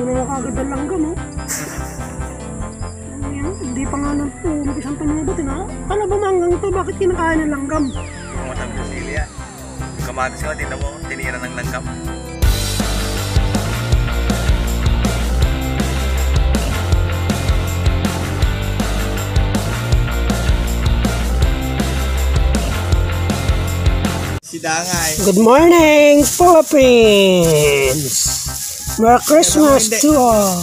Tubo na nakagad ang langgam, oh. Hindi pa nga umpisang tumubutin, ha? Kala ba manggang to? Bakit kinakain ng langgam? Yung matang Cecilia. Yung kamatis nga, tingnan mo, tinira ng langgam. Si Dangay. Good morning, Philippines! Merry Christmas to all!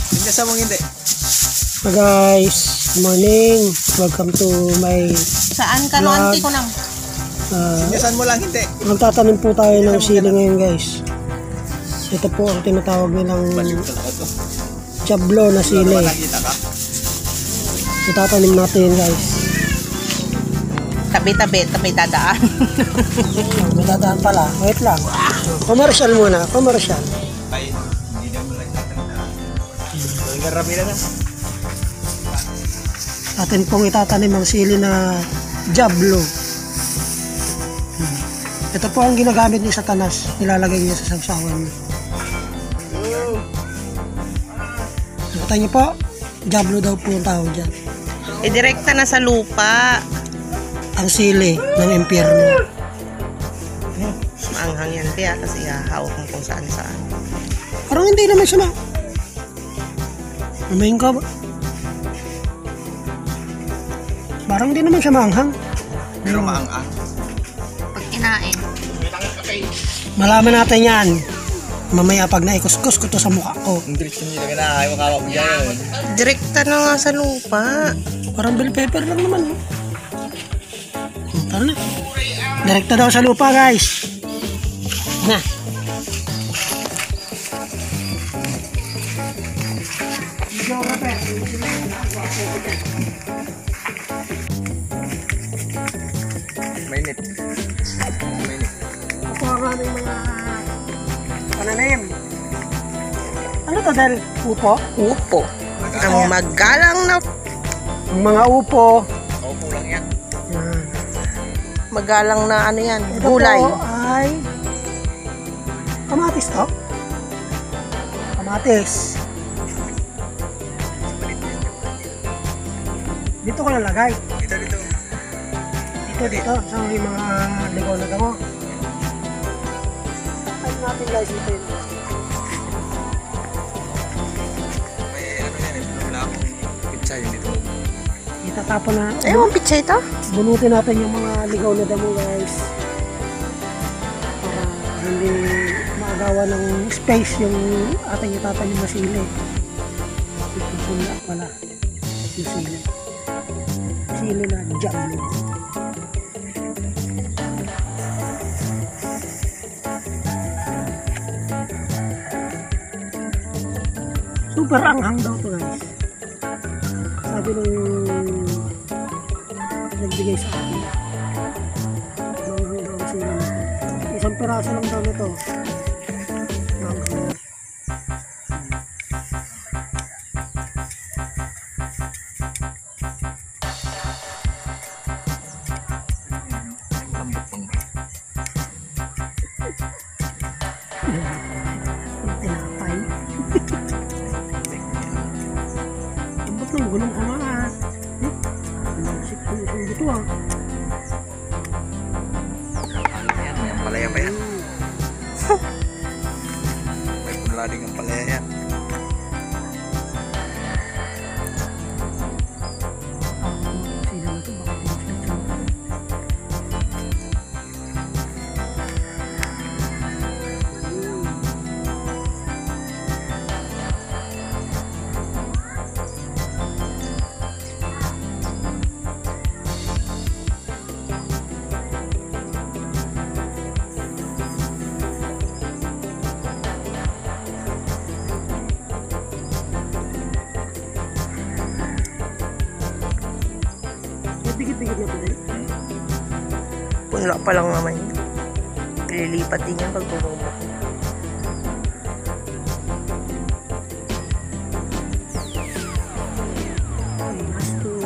Hindi sa mong hindi. So guys, good morning. Welcome to my Saan ka no, auntie ko nang? Sinyasan mo lang hindi. Magtatanim po tayo ng sili ngayon, guys. Ito po ang tinatawag nilang jablo na sili. Itatanim natin, guys. Tabi-tabi dadaan. May dadaan pala. Wait lang. Commercial muna. Commercial. Ay, hindi na mo lang tatandaan. Garami na na. Atin pong itatanim ang sili na jablo. Ito po ang ginagamit ni Satanas. Nilalagay niya sa sawsawan niya. Nakita niyo po, jablo daw po ang tawag dyan. Idirekta na sa lupa. Ang sili ng impyerno. Maanghang yan kaya kasi hahawak mo kung saan-saan. Parang hindi naman siya Mamayin ka ba? Parang hindi naman siya maanghang. Pero maang-ang. Pag kinain. Malaman natin yan. Mamaya pag naikuskus ko to sa mukha ko. Ang diretso nyo na ay makawak mo dyan. Direkta na nga sa lupa. Parang bell pepper lang naman. No? Tara na. Direkta daw sa lupa, guys. Na. Mainit. Mainit. Ako ang aming mga pananim. Ano to, Del? Upo? Upo. Ang magalang na Ang mga upo. Kaupo lang yan. Yan. magalang na ano yan, Ito gulay. po ay kamatis to. Kamatis. Dito ko lalagay. Dito. Dito. Sa mga ligaw na damo. Ayun natin guys ito yun. May ano yan eh. Wala akong pizza yun dito. Itatapon na. Ewan, pizza ito? Bunutin natin yung mga ligaw na damo guys. Para hindi maagawa ng space yung ating itatanim na sili. Ipupula pala yung sili. Sili na jablo. Super anghang daw to guys. Sabi nung nagbigay sa akin. Manghang daw ang sili nito. Isang piraso lang daw nito. Manghang. Tinapay. Ang ba't nang gulong ka nga? Nagsip ko yung dito ah. Ayan, may palaya pa yan. May punlading ang palaya yan. Sila na ito, baka pinagsit siya. Dikit-dikit na po din. Punla pa lang naman yun. Lilipat din yan pag tumubo. Okay, last two.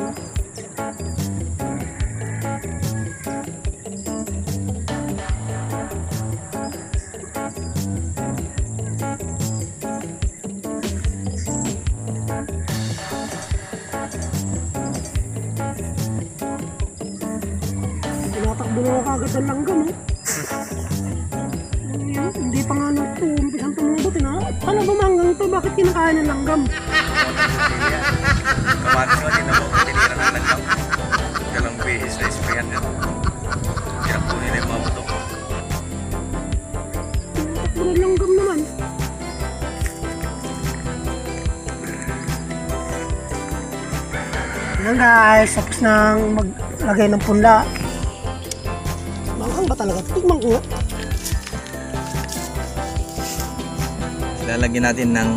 Talagang langgam, oh. Hindi pa nga nag-uumpisang tumugot, eh, na? Paano ba manggang to? Bakit kinakain ng langgam? Kamatis nga, tinan mo, tinira ng langgam. Dalawang beses na sprayan yan. Kinakpo nila yung mga buto. Puro langgam naman. Ayan guys, tapos nang maglagay ng punla. Manghang ba talaga? Tignan ko nga. Lalagyan natin ng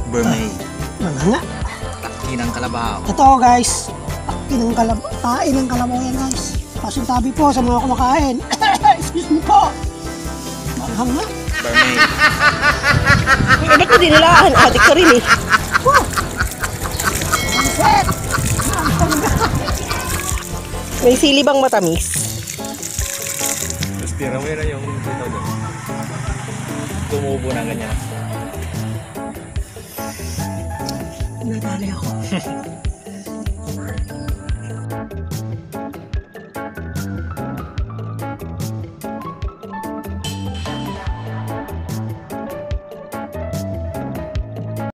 gourmet. Manghanga. Taki ng kalabaw. Ito guys, kain ng kalabaw yan guys. Pasintabi po sa mga kumakain. Excuse me po. Manghang nga. Gourmet. Hindi ko dinilaan. Adik ka rin eh. Set! May sili bang matamis? Tapos tira mo yun yung dito doon. Tumubo na ganyan. Nadali ako.